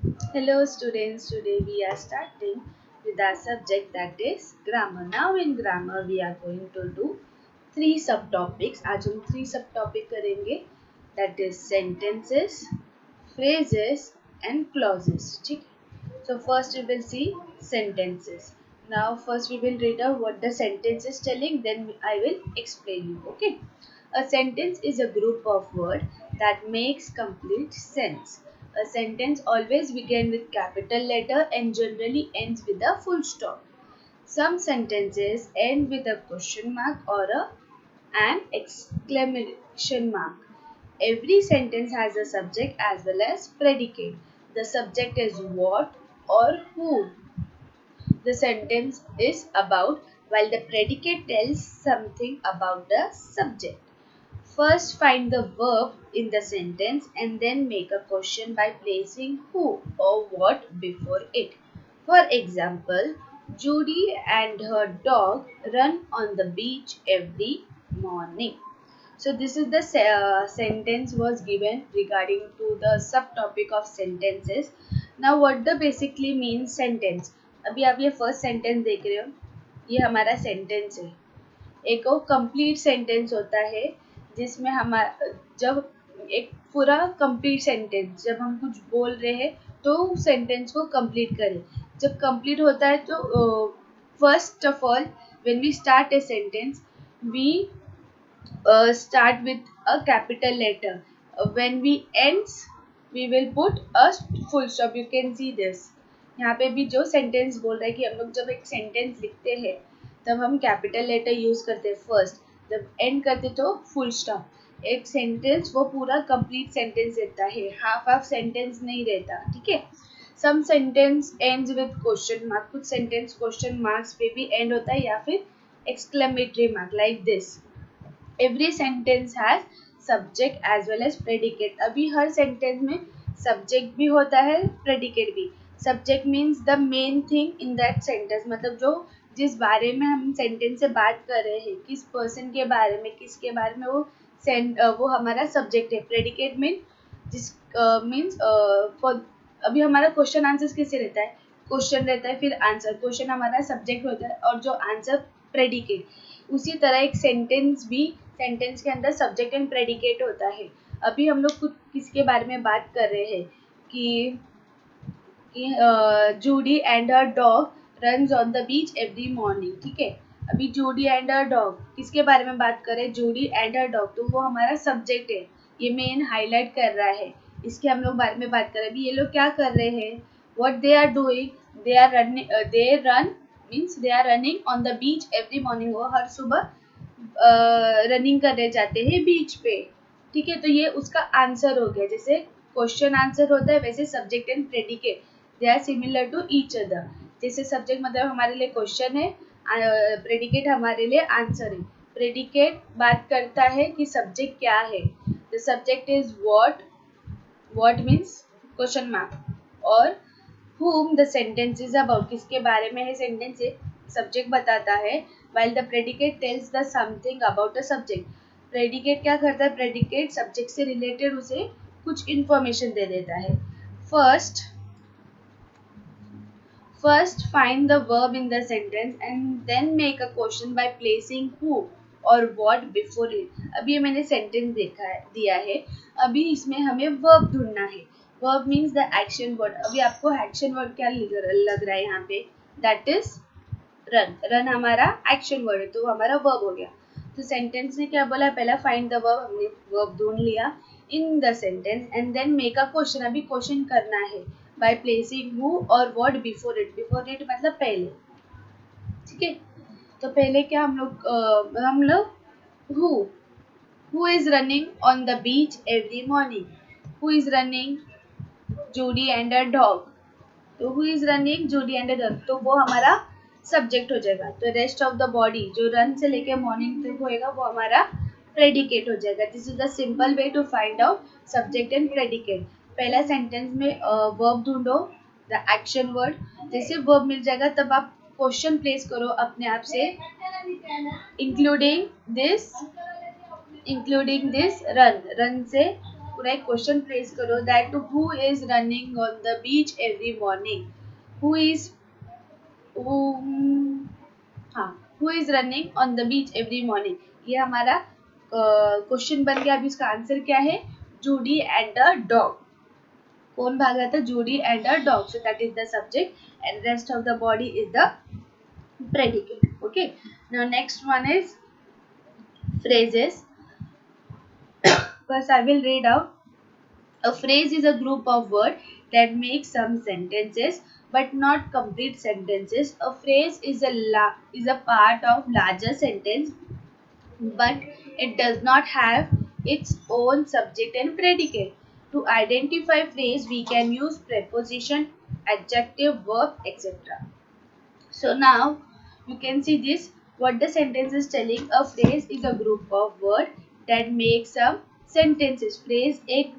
Hello students, today we are starting with our subject that is grammar. Now in grammar we are going to do three subtopics. आज हम three subtopic करेंगे that is sentences, phrases and clauses. ठीक है? So first we will see sentences. Now first we will read out what the sentence is telling, then I will explain you. Okay. A sentence is a group of words that makes complete sense. A sentence always begins with capital letter and generally ends with a full stop. Some sentences end with a question mark or an exclamation mark. Every sentence has a subject as well as predicate. The subject is what or who the sentence is about, while the predicate tells something about the subject. First, find the verb in the sentence and then make a question by placing who or what before it. For example, Judy and her dog run on the beach every morning. So this is the sentence was given regarding to the subtopic of sentences. Now what the basically means sentence. अभी आप ये first sentence देख रहे हो, ये हमारा sentence है. एक वो कंप्लीट सेंटेंस होता है जिसमें हमारा जब एक पूरा कंप्लीट सेंटेंस जब हम कुछ बोल रहे हैं तो सेंटेंस को कंप्लीट करें. जब कंप्लीट होता है तो first of all when we start a sentence we start with a capital letter. When we ends, we will put a full stop. You can see this. यहाँ पे भी जो सेंटेंस बोल रहा है कि हम लोग जब एक सेंटेंस लिखते हैं तब हम कैपिटल लेटर यूज करते हैं फर्स्ट, जब एंड करते तो फुल स्टॉप. एक सेंटेंस वो पूरा कंप्लीट सेंटेंस देता है, हाफ हाफ सेंटेंस नहीं रहता. ठीक है. Some sentence ends with question mark, कुछ सेंटेंस क्वेश्चन मार्क्स पे भी एंड होता है या फिर exclamatory mark like this. Every sentence has subject as well as predicate. अभी हर सेंटेंस में सब्जेक्ट भी होता है, प्रेडिकेट भी. Subject means the main thing in that sentence, मतलब जो जिस बारे में हम सेंटेंस से बात कर रहे हैं, किस पर्सन के बारे में, किसके बारे में, वो हमारा सब्जेक्ट है. प्रेडिकेट मीन जिस मीन्स फॉर अभी हमारा क्वेश्चन आंसर किससे रहता है, क्वेश्चन रहता है फिर आंसर, क्वेश्चन हमारा सब्जेक्ट होता है और जो आंसर प्रेडिकेट. उसी तरह एक सेंटेंस भी, सेंटेंस के अंदर सब्जेक्ट एंड प्रेडिकेट होता है. अभी हम लोग कुछ किसके बारे में बात कर रहे हैं कि Judy and her dog runs on the beach every morning. ठीक है. अभी जूडी एंड हर डॉग किसके बारे में बात कर रहे हैं, जूडी एंड हर डॉग, तो वो हमारा सब्जेक्ट है. ये मेन हाईलाइट कर रहा है, इसके हम लोग बारे में बात कर रहे हैं. अभी ये लोग क्या कर रहे हैं, what they are doing, they are running, they run means they are running on the beach every morning. वो हर सुबह रनिंग करने जाते हैं बीच पे. ठीक है. तो ये उसका आंसर हो गया. जैसे क्वेश्चन आंसर होता है वैसे subject and predicate they are similar to each other. जैसे सब्जेक्ट मतलब हमारे लिए क्वेश्चन है, प्रेडिकेट हमारे लिए आंसर है. प्रेडिकेट बात करता है कि सब्जेक्ट क्या है. The subject is what means question mark, और whom the sentence is about, किसके बारे में है सेंटेंस है, सब्जेक्ट बताता है. while the predicate tells the something about the subject. Predicate क्या करता है, प्रेडिकेट सब्जेक्ट से रिलेटेड उसे कुछ इंफॉर्मेशन दे देता है. First find the verb in the sentence and then make a question by placing who or what before it. अभी ये मैंने सेंटेंस दिया है. अभी इसमें हमें वर्ब ढूंढना है. Verb means the action word. अभी आपको एक्शन वर्ड क्या लग रहा है यहाँ पे, दैट इज रन. रन हमारा एक्शन वर्ड है तो हमारा वर्ब हो गया. तो सेंटेंस ने क्या बोला, पहला फाइंड द वर्ब, हमने वर्ब ढूंढ लिया in the sentence and then make a question. अभी क्वेश्चन करना है बाय प्लेसिंग हु और what before it. Before it मतलब पहले. ठीक है. तो पहले क्या हम लोग who is running on the beach every morning. Who is running, Judy and a dog. तो who is running, Judy and a dog, तो वो हमारा सब्जेक्ट हो जाएगा. तो रेस्ट ऑफ द बॉडी जो रन से लेके मॉर्निंग तक होएगा वो हमारा प्रेडिकेट हो जाएगा. This is the simple way to find out subject and predicate. पहला सेंटेंस में वर्ब ढूंढो, द एक्शन वर्ड. जैसे वर्ब मिल जाएगा तब आप क्वेश्चन प्लेस करो अपने आप से, इंक्लूडिंग दिस रन. रन से पूरा एक क्वेश्चन फ्रेज करो that who is running on the beach every morning. Who is हाँ, who is running on the beach every morning. ये हमारा क्वेश्चन बन गया. अभी इसका आंसर क्या है? Judy and a dog. कौन भागा था? Judy and a dog. So that is the subject and rest of the body is the predicate. Okay, now next one is phrases. First I will read out. A phrase is a group of words that make some sentences but not complete sentences. A phrase is a part of larger sentence but it does not have its own subject and predicate. To identify phrase we can use preposition, adjective, verb, etc. So now you can see this. What the sentence is telling, a phrase is a group of words that make some sentences. Phrase एक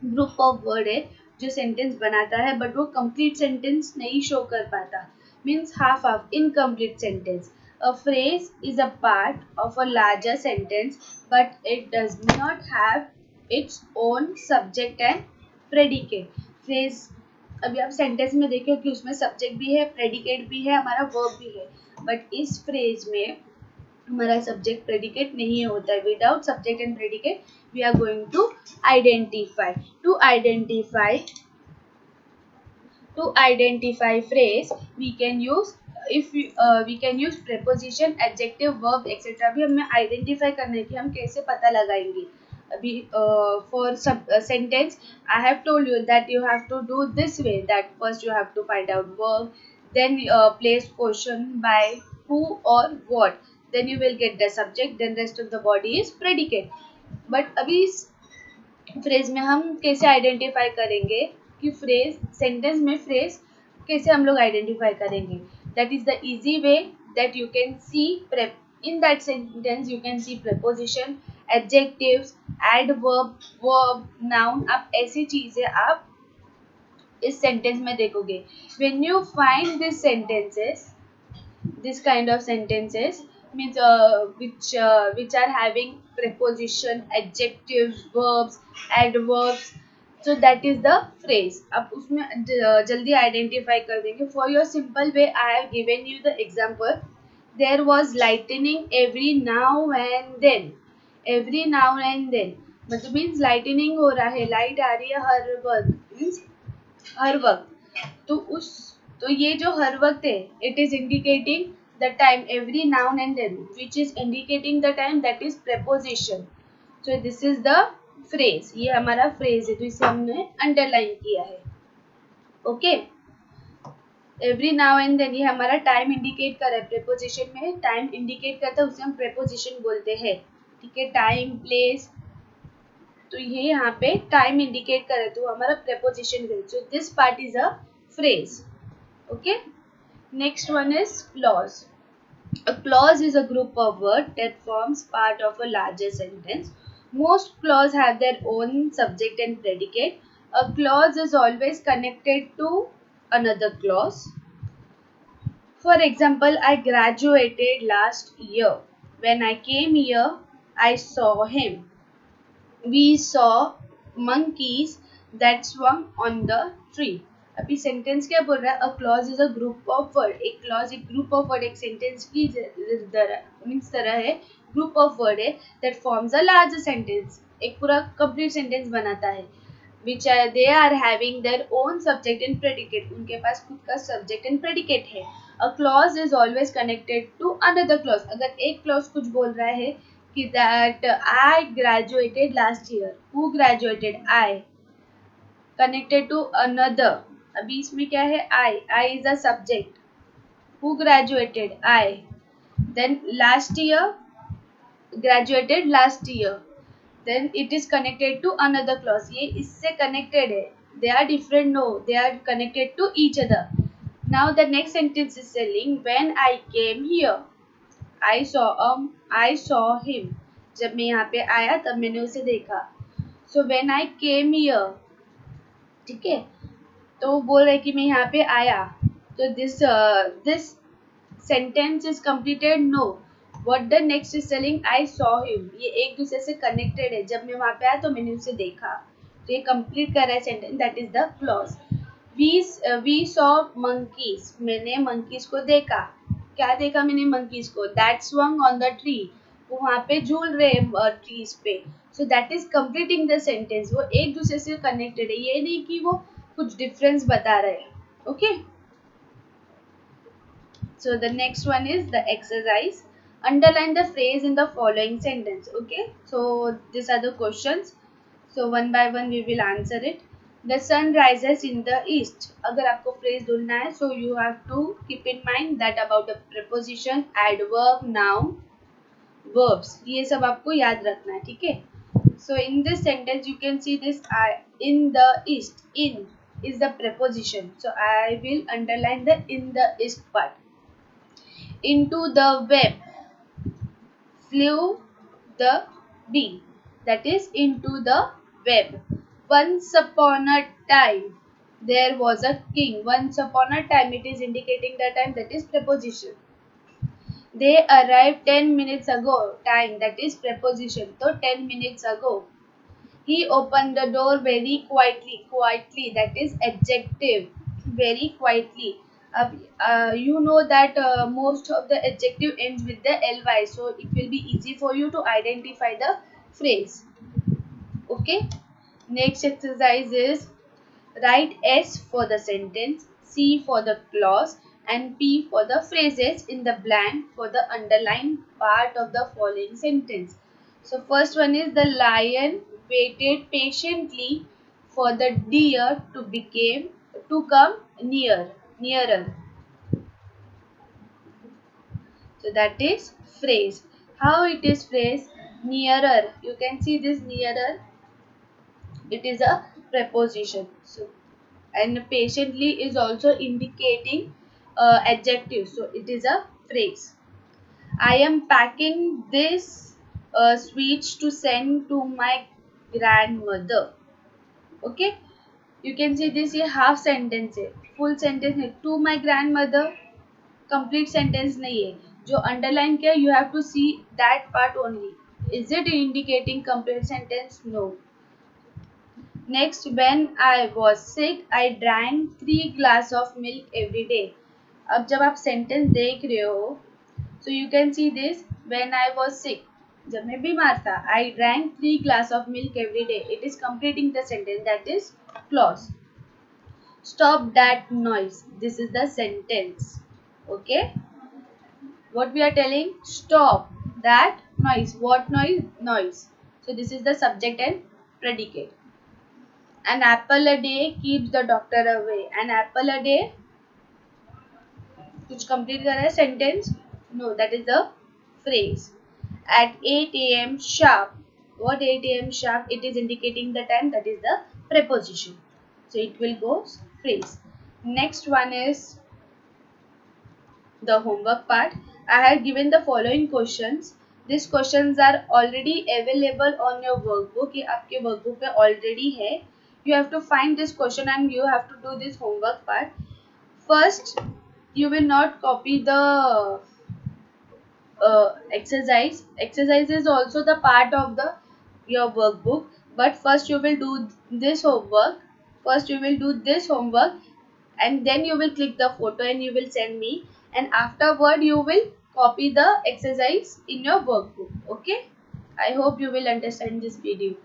group of word है जो sentence बनाता है but वो complete sentence नहीं show कर पाता. Means half half, incomplete sentence. A phrase is a part of a larger sentence but it does not have its own subject and predicate. Phrase अभी आप सेंटेंस में देखो कि उसमें सब्जेक्ट भी है, प्रेडिकेट भी है, हमारा वर्ब भी है. बट इस फ्रेज में हमारा सब्जेक्ट प्रेडिकेट नहीं होता है. Without subject and predicate we are going to identify. To identify phrase we can use, if we can use preposition, adjective, verb, etc. अभी हमें identify करना है कि हम कैसे पता लगाएंगे. अभी for sentence I have told you that you have to do this way, that first you have to find out verb, then place question by who or what, then you will get the subject, then rest of the body is predicate. But अभी phrase में हम कैसे identify करेंगे कि phrase sentence में phrase कैसे हम लोग आइडेंटिफाई करेंगे. That is the easy way that you can see in that sentence. You can see preposition, adjectives, adverb, verb, noun. आप ऐसी चीजें आप इस सेंटेंस में देखोगे. When you find this sentences, this kind of sentences means which are having preposition, adjectives, verbs, adverbs, so that is the phrase. अब उसमें जल्दी आइडेंटिफाई कर देंगे. For your simple way I have given you the example. There was lightning every now and then. Every now and then मतलब means lightning हो रहा है, light आ रही है हर वक्त, मीन्स हर वक्त. तो ये जो हर वक्त है, it is indicating the time. Every noun and then which is indicating the time, that is preposition. So this is the phrase. ये हमारा फ्रेज है तो इसे हमने अंडरलाइन किया है. Okay, every now and then ये हमारा टाइम इंडिकेट कर रहा है. प्रेपोजिशन में टाइम इंडिकेट करता है, उसे हम प्रेपोजिशन बोलते हैं. ठीक है, टाइम, प्लेस, तो ये यहाँ पे टाइम इंडिकेट कर रहा है तो हमारा प्रेपोजिशन है. So this part is a phrase. Okay, next one is clause. A clause is a group of words that forms part of a larger sentence. Most clauses have their own subject and predicate. A clause is always connected to another clause. For example, I graduated last year. When I came here, I saw him. We saw monkeys that swung on the tree. अभी sentence क्या बोल रहा है? A clause is a group of word. एक clause एक group of word, एक sentence की means तरह है, ग्रुप ऑफ वर्ड है that forms a large sentence. एक पूरा कंप्लीट सेंटेंस बनाता है. Which they are having their own subject and predicate. उनके पास खुद का सब्जेक्ट एंड प्रेडिकेट है. A clause is always connected to another clause. अगर एक क्लॉज कुछ बोल रहा है कि that I graduated last year. Who graduated? I. Connected to another. अभी इसमें क्या है? I is a subject. Who graduated? I. Then last year, graduated last year. Then it is connected to another clause. ये इससे connected है. They are different? No, they are connected to each other. Now the next sentence is selling when I came here. I saw him. जब मैं यहाँ पे आया तब मैंने उसे देखा. So when I came here, ठीक है, तो वो बोल रहे कि मैं यहाँ पे आया. तो this sentence is completed? No, What the next is telling, I saw him. ये एक दूसरे से connected है. जब मैं वहाँ पे आया तो मैंने उसे देखा. तो ये complete कर रहा है sentence. That is the clause. We saw monkeys. मैंने monkeys को देखा. क्या देखा मैंने monkeys को? That swung on the tree. वो वहाँ पे झूल रहे हैं trees पे. So that is completing the sentence. वो एक दूसरे से connected है. ये नहीं कि वो कुछ difference बता रहे हैं. Okay? So the next one is the exercise. Underline the phrase in the following sentence. Okay. So these are the questions. So one by one we will answer it. The sun rises in the east. अगर आपको phrase ढूंढना है, so you have to keep in mind that about the preposition, adverb, noun, verbs. ये सब आपको याद रखना है, ठीक है? So in this sentence you can see this in the east. In is the preposition. So I will underline the in the east part. Into the web flew the bee. That is into the web. Once upon a time there was a king. Once upon a time, it is indicating the time, that is preposition. They arrived 10 minutes ago. Time, that is preposition. So 10 minutes ago. He opened the door very quietly. Quietly, that is adjective. Very quietly. You know that most of the adjective ends with the ly, so it will be easy for you to identify the phrase. Okay. Next exercise is write S for the sentence, C for the clause, and P for the phrases in the blank for the underlined part of the following sentence. So first one is, the lion waited patiently for the deer to come nearer. So that is phrase. How it is phrased? Nearer. You can see this nearer. It is a preposition. So and patiently is also indicating adjective, so it is a phrase. I am packing this sweets to send to my grandmother. Okay, you can see this ये half sentence है, full sentence नहीं. To my grandmother complete sentence नहीं है. जो underline किया, you have to see that part only. Is it indicating complete sentence? No. Next, when I was sick, I drank 3 glass of milk every day. अब जब आप sentence देख रहे हो, so you can see this, when I was sick. जब मैं बीमार था, I drank 3 glass of milk every day. It is completing the sentence, that is clause. Stop that noise. This is the sentence. Okay. What we are telling? Stop that noise. What noise? Noise. So this is the subject and predicate. An apple a day keeps the doctor away. An apple a day. कुछ complete कर रहा है sentence? No, that is the phrase. At 8 a.m. sharp. What 8 a.m. sharp? It is indicating the time. That is the preposition. So it will go phrase. Next one is the homework part. I have given the following questions. These questions are already available on your workbook. ये आपके workbook पे already है. You have to find this question and you have to do this homework part. First, you will not copy the exercise. Exercise is also the part of the your workbook. But first you will do this homework. First you will do this homework, and then you will click the photo and you will send me. And afterward you will copy the exercise in your workbook. Okay. I hope you will understand this video.